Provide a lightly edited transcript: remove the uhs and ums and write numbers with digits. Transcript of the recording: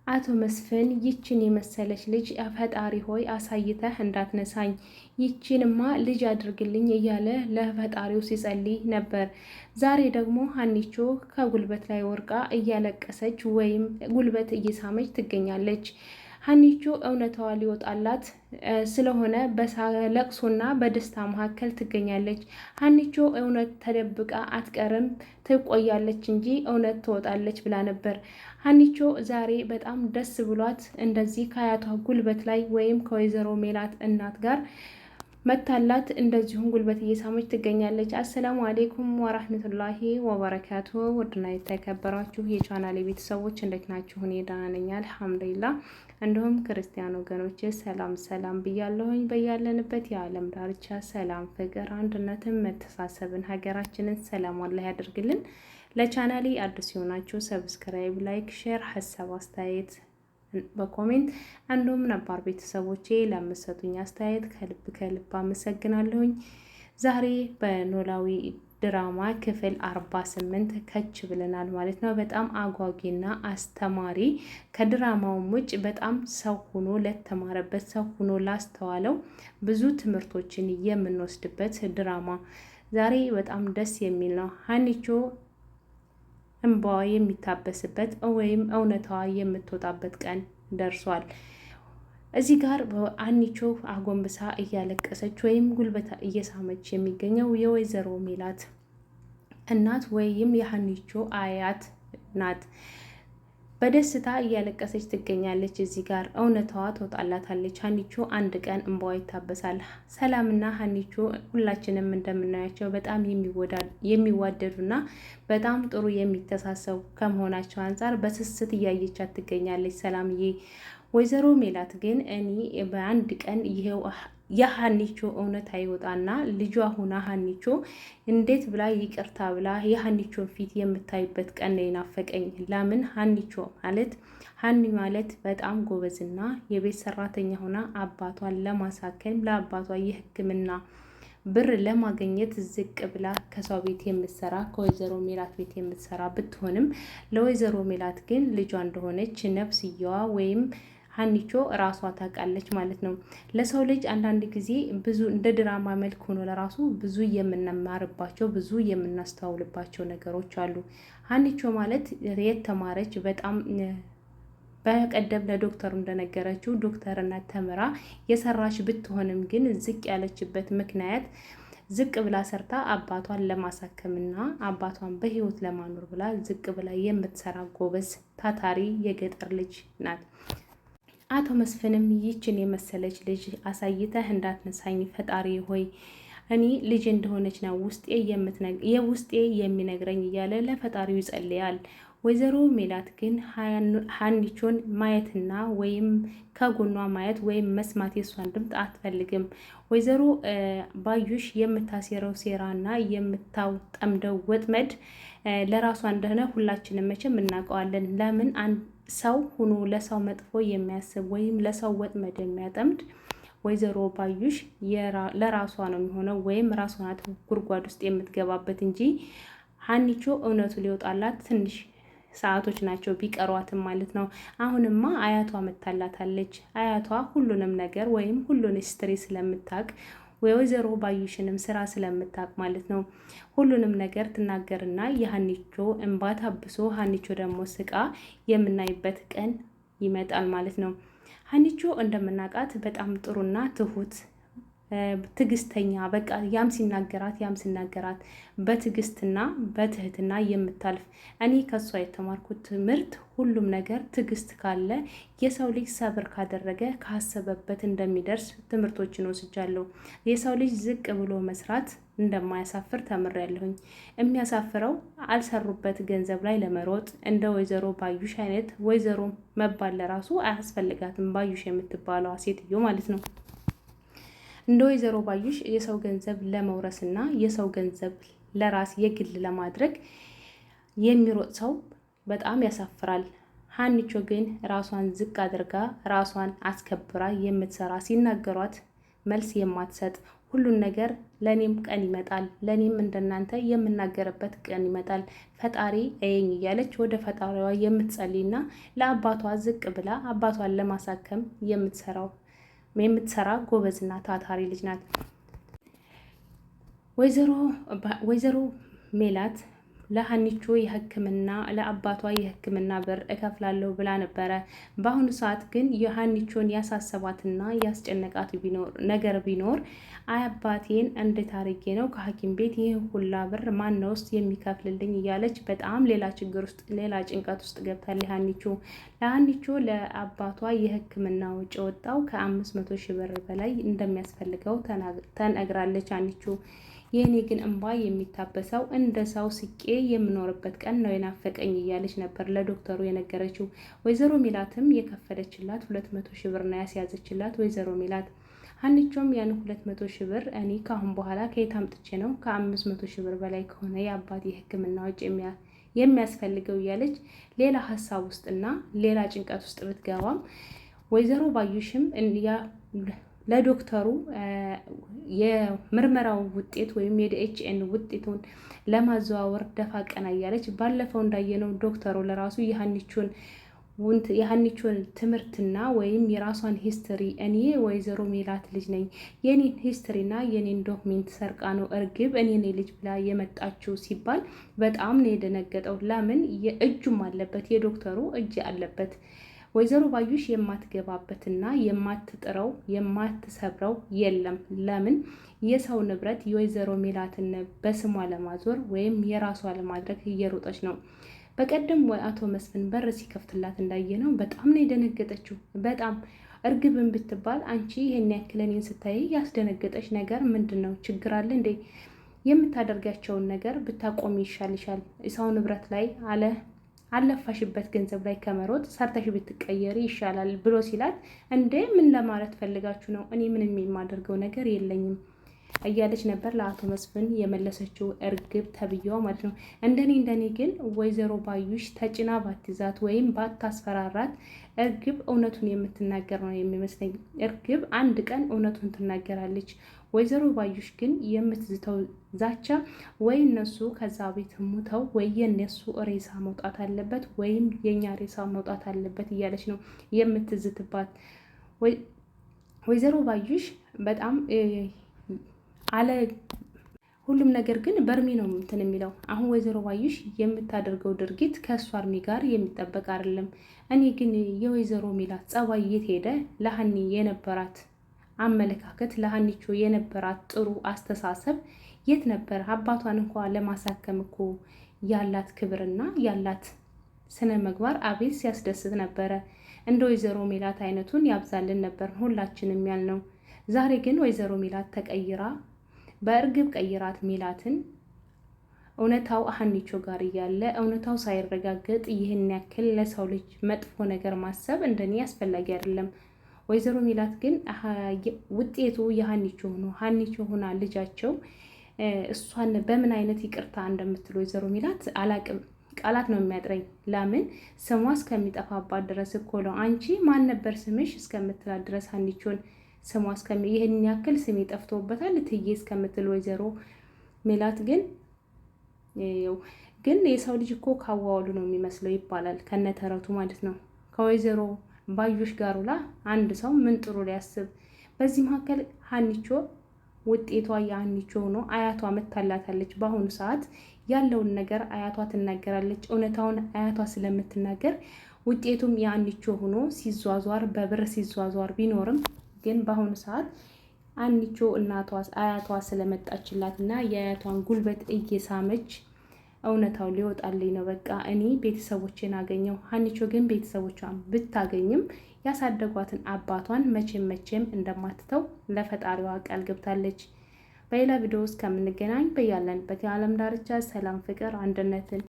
አቶ መስፍን ይችን የመሰለች ልጅ ፈጣሪ ሆይ አሳይተህ እንዳትነሳኝ፣ ይችንማ ልጅ አድርግልኝ እያለ ለፈጣሪው ሲጸልይ ነበር። ዛሬ ደግሞ ሀኒቾ ከጉልበት ላይ ወርቃ እያለቀሰች ወይም ጉልበት እየሳመች ትገኛለች። ሀኒቾ እውነታዋ ሊወጣላት ስለሆነ በለቅሶና በደስታ መካከል ትገኛለች። ሀኒቾ እውነት ተደብቃ አትቀርም፣ ትቆያለች እንጂ እውነት ትወጣለች ብላ ነበር። ሀኒቾ ዛሬ በጣም ደስ ብሏት እንደዚህ ከአያቷ ጉልበት ላይ ወይም ከወይዘሮ ሜላት እናት ጋር መታላት እንደዚሁም ጉልበት እየሳመች ትገኛለች። አሰላሙ አሌይኩም ወራህመቱላሂ ወበረካቱ። ውድና የተከበራችሁ የቻናሌ ቤተሰቦች እንዴት ናችሁ? እኔ ደህና ነኝ አልሐምዱሊላህ። እንዲሁም ክርስቲያን ወገኖች ሰላም ሰላም ብያለሁኝ። በያለንበት የዓለም ዳርቻ ሰላም፣ ፍቅር፣ አንድነትን፣ መተሳሰብን ሀገራችንን ሰላም አላህ ያደርግልን። ለቻናሌ አዲስ የሆናችሁ ሰብስክራይብ፣ ላይክ፣ ሼር፣ ሀሳብ አስተያየት በኮሜንት እንዲሁም ነባር ቤተሰቦቼ ለምትሰጡኝ አስተያየት ከልብ ከልብ አመሰግናለሁኝ። ዛሬ በኖላዊ ድራማ ክፍል 48 ከች ብለናል ማለት ነው። በጣም አጓጊና አስተማሪ ከድራማውም ውጭ በጣም ሰው ሆኖ ለተማረበት ሰው ሆኖ ላስተዋለው ብዙ ትምህርቶችን የምንወስድበት ድራማ ዛሬ በጣም ደስ የሚል ነው። ሀኒቾ እንባዋ የሚታበስበት ወይም እውነታዋ የምትወጣበት ቀን ደርሷል። እዚህ ጋር ሀኒቾ አጎንብሳ እያለቀሰች ወይም ጉልበታ እየሳመች የሚገኘው የወይዘሮ ሜላት እናት ወይም የሀኒቾ አያት ናት። በደስታ እያለቀሰች ትገኛለች። እዚህ ጋር እውነታዋ ትወጣላታለች። ሀኒቾ አንድ ቀን እንባዋ ይታበሳል። ሰላምና ሀኒቾ ሁላችንም እንደምናያቸው በጣም የሚዋደዱና በጣም ጥሩ የሚተሳሰቡ ከመሆናቸው አንጻር በስስት እያየቻት ትገኛለች ሰላምዬ። ወይዘሮ ሜላት ግን እኔ በአንድ ቀን ይሄው የሀኒቾ እውነት አይወጣና ልጇ ሁና ሀኒቾ እንዴት ብላ ይቅርታ ብላ የሀኒቾን ፊት የምታይበት ቀን ነው የናፈቀኝ። ለምን ሀኒቾ ማለት ሀኒ ማለት በጣም ጎበዝና የቤት ሰራተኛ ሆና አባቷን ለማሳከም ለአባቷ የሕክምና ብር ለማግኘት ዝቅ ብላ ከሰው ቤት የምትሰራ ከወይዘሮ ሜላት ቤት የምትሰራ ብትሆንም ለወይዘሮ ሜላት ግን ልጇ እንደሆነች ነፍስየዋ ወይም ሀኒቾ ራሷ ታውቃለች ማለት ነው። ለሰው ልጅ አንዳንድ ጊዜ ብዙ እንደ ድራማ መልክ ሆኖ ለራሱ ብዙ የምንማርባቸው ብዙ የምናስተዋውልባቸው ነገሮች አሉ። ሀኒቾ ማለት የተማረች በጣም በቀደም ለዶክተሩ እንደነገረችው ዶክተርነት ተምራ የሰራች ብትሆንም ግን ዝቅ ያለችበት ምክንያት ዝቅ ብላ ሰርታ አባቷን ለማሳከምና አባቷን በህይወት ለማኖር ብላ ዝቅ ብላ የምትሰራ ጎበዝ ታታሪ የገጠር ልጅ ናት። አቶ መስፍንም ይችን የመሰለች ልጅ አሳይተህ እንዳትነሳኝ ፈጣሪ ሆይ እኔ ልጅ እንደሆነች ነው ውስጤ የሚነግረኝ እያለ ለፈጣሪው ይጸልያል። ወይዘሮ ሜላት ግን ሀኒቾን ማየትና ወይም ከጎኗ ማየት ወይም መስማት የሷን ድምፅ አትፈልግም። ወይዘሮ ባዩሽ የምታሴረው ሴራና የምታጠምደው ወጥመድ ለራሷ እንደሆነ ሁላችንም መቼም እናውቀዋለን። ለምን ሰው ሁኖ ለሰው መጥፎ የሚያስብ ወይም ለሰው ወጥመድ የሚያጠምድ ወይዘሮ ባዩሽ ለራሷ ነው የሚሆነው ወይም ራሷ ናት ጉድጓድ ውስጥ የምትገባበት እንጂ ሀኒቾ እውነቱ ሊወጣላት ትንሽ ሰዓቶች ናቸው ቢቀሯትም ማለት ነው። አሁንማ አያቷ መታላታለች። አያቷ ሁሉንም ነገር ወይም ሁሉን ሂስትሪ ስለምታውቅ ወይዘሮ ባዩሽንም ስራ ስለምታውቅ ማለት ነው ሁሉንም ነገር ትናገርና የሀኒቾ እንባ ታብሶ ሀኒቾ ደግሞ ስቃ የምናይበት ቀን ይመጣል ማለት ነው። ሀኒቾ እንደምናውቃት በጣም ጥሩና ትሁት ትዕግስተኛ በቃ ያም ሲናገራት በትዕግስትና በትህትና የምታልፍ እኔ ከሷ የተማርኩት ትምህርት ሁሉም ነገር ትዕግስት ካለ የሰው ልጅ ሰብር ካደረገ ካሰበበት እንደሚደርስ ትምህርቶችን ወስጃለሁ። የሰው ልጅ ዝቅ ብሎ መስራት እንደማያሳፍር ተምሬያለሁኝ። የሚያሳፍረው አልሰሩበት ገንዘብ ላይ ለመሮጥ እንደ ወይዘሮ ባዩሽ አይነት ወይዘሮ መባል ለራሱ አያስፈልጋትም። ባዩሽ የምትባለዋ ሴትዮ ማለት ነው። እንደ ወይዘሮ ባዩሽ የሰው ገንዘብ ለመውረስና የሰው ገንዘብ ለራስ የግል ለማድረግ የሚሮጥ ሰው በጣም ያሳፍራል። ሀኒቾ ግን ራሷን ዝቅ አድርጋ ራሷን አስከብራ የምትሰራ ሲናገሯት መልስ የማትሰጥ ሁሉን ነገር ለኔም ቀን ይመጣል፣ ለኔም እንደናንተ የምናገርበት ቀን ይመጣል፣ ፈጣሪ እየኝ እያለች ወደ ፈጣሪዋ የምትጸልይና ለአባቷ ዝቅ ብላ አባቷን ለማሳከም የምትሰራ ጎበዝና ታታሪ ልጅ ናት። ወይዘሮ ሜላት ለሀኒቾ የሕክምና ለአባቷ የሕክምና ብር እከፍላለሁ ብላ ነበረ። በአሁኑ ሰዓት ግን የሀኒቾን ያሳሰባትና ያስጨነቃት ነገር ቢኖር አባቴን እንዴት አድርጌ ነው ከሐኪም ቤት ይህ ሁላ ብር ማነው ውስጥ የሚከፍልልኝ እያለች በጣም ሌላ ችግር ውስጥ ሌላ ጭንቀት ውስጥ ገብታለች ሀኒቾ። ለሀኒቾ ለአባቷ የሕክምና ወጪ ወጣው ከ500 ሺህ ብር በላይ እንደሚያስፈልገው ተነግራለች ሀኒቾ። የእኔ ግን እንባ የሚታበሰው እንደ ሰው ስቄ የምኖርበት ቀን ነው የናፈቀኝ እያለች ነበር ለዶክተሩ የነገረችው። ወይዘሮ ሜላትም የከፈለችላት 200 ሺህ ብር ነው ያስያዘችላት ወይዘሮ ሜላት። ሀኒቾም ያን 200 ሺህ ብር እኔ ካሁን በኋላ ከየት አምጥቼ ነው ከ500 ሺህ ብር በላይ ከሆነ የአባቴ የሕክምና ወጪ የሚያስፈልገው እያለች ሌላ ሀሳብ ውስጥና ሌላ ጭንቀት ውስጥ ብትገባም ወይዘሮ ባዩሽም ለዶክተሩ የምርመራው ውጤት ወይም የዲኤችኤን ውጤቱን ለማዘዋወር ደፋ ቀና እያለች ባለፈው እንዳየነው ዶክተሩ ለራሱ የሀኒቾን ትምህርትና ወይም የራሷን ሂስትሪ እኔ ወይዘሮ ሜላት ልጅ ነኝ የኔን ሂስትሪና የኔን ዶክሜንት ሰርቃ ነው እርግብ እኔ ነኝ ልጅ ብላ የመጣችው ሲባል በጣም ነው የደነገጠው። ለምን እጁም አለበት የዶክተሩ እጅ አለበት። ወይዘሮ ባዩሽ የማትገባበትና የማትጥረው የማትሰብረው የለም። ለምን የሰው ንብረት የወይዘሮ ሜላትን በስሟ ለማዞር ወይም የራሷ ለማድረግ እየሮጠች ነው። በቀደም አቶ መስፍን በር ሲከፍትላት እንዳየነው በጣም ነው የደነገጠችው። በጣም እርግብን ብትባል አንቺ ይሄን ያክል እኔን ስታይ ያስደነገጠች ነገር ምንድን ነው? ችግር አለ እንዴ? የምታደርጋቸውን ነገር ብታቆሚ ይሻልሻል። ሰው ንብረት ላይ አለፋሽበት ገንዘብ ላይ ከመሮጥ ሰርተሽ ብትቀየሪ ይሻላል ብሎ ሲላት፣ እንዴ ምን ለማለት ፈልጋችሁ ነው? እኔ ምንም የማደርገው ነገር የለኝም እያለች ነበር ለአቶ መስፍን የመለሰችው እርግብ ተብዬዋ ማለት ነው። እንደኔ ግን ወይዘሮ ባዩሽ ተጭና ባትይዛት ወይም ባታስፈራራት እርግብ እውነቱን የምትናገር ነው የሚመስለኝ። እርግብ አንድ ቀን እውነቱን ትናገራለች። ወይዘሮ ባዩሽ ግን የምትዝተው ዛቻ ወይ እነሱ ከዛ ቤት ሙተው ወይ የነሱ ሬሳ መውጣት አለበት ወይም የኛ ሬሳ መውጣት አለበት እያለች ነው የምትዝትባት። ወይዘሮ ባዩሽ በጣም ሁሉም ነገር ግን በእርሜ ነው እንትን የሚለው። አሁን ወይዘሮ ባዩሽ የምታደርገው ድርጊት ከእሷ እርሜ ጋር የሚጠበቅ አይደለም። እኔ ግን የወይዘሮ ሜላት ጸባይ የት ሄደ? ለሀኒ የነበራት አመለካከት ለሀኒቾ የነበራት ጥሩ አስተሳሰብ የት ነበር? አባቷን እንኳ ለማሳከም እኮ ያላት ክብርና ያላት ስነ ምግባር አቤት ሲያስደስት ነበረ። እንደ ወይዘሮ ሜላት አይነቱን ያብዛልን ነበር ሁላችንም ያልነው። ዛሬ ግን ወይዘሮ ሜላት ተቀይራ በእርግብ ቀይራት ሜላትን እውነታው ሀኒቾ ጋር እያለ እውነታው ሳይረጋገጥ ይህን ያክል ለሰው ልጅ መጥፎ ነገር ማሰብ እንደኔ አስፈላጊ አይደለም። ወይዘሮ ሜላት ግን ውጤቱ የሀኒቾ ሆኖ ሀኒቾ ሆና ልጃቸው እሷን በምን አይነት ይቅርታ እንደምትል ወይዘሮ ሜላት አላቅም። ቃላት ነው የሚያጥረኝ። ለምን ስሟ እስከሚጠፋባት ድረስ እኮ ነው። አንቺ ማን ነበር ስምሽ እስከምትላት ድረስ ሀኒቾን ስሟ ይህን ያክል ስሜ ጠፍቶበታል እትዬ እስከምትል ወይዘሮ ሜላት ግን የሰው ልጅ እኮ ካዋዋሉ ነው የሚመስለው ይባላል ከነተረቱ ማለት ነው። ከወይዘሮ ባዩሽ ጋር ውላ አንድ ሰው ምን ጥሩ ሊያስብ። በዚህ መካከል ሀኒቾ ውጤቷ የሀኒቾ ሆኖ አያቷ መታላታለች። በአሁኑ ሰዓት ያለውን ነገር አያቷ ትናገራለች። እውነታውን አያቷ ስለምትናገር ውጤቱም የሀኒቾ ሆኖ ሲዟዟር በብር ሲዟዟር ቢኖርም ግን በአሁኑ ሰዓት ሀኒቾ አያቷ ስለመጣችላት እና የአያቷን ጉልበት እየሳመች እውነታው ሊወጣልኝ ነው። በቃ እኔ ቤተሰቦችን አገኘው። ሀኒቾ ግን ቤተሰቦቿን ብታገኝም ያሳደጓትን አባቷን መቼም እንደማትተው ለፈጣሪዋ ቃል ገብታለች። በሌላ ቪዲዮ ውስጥ ከምንገናኝ በያለንበት የዓለም ዳርቻ ሰላም፣ ፍቅር፣ አንድነትን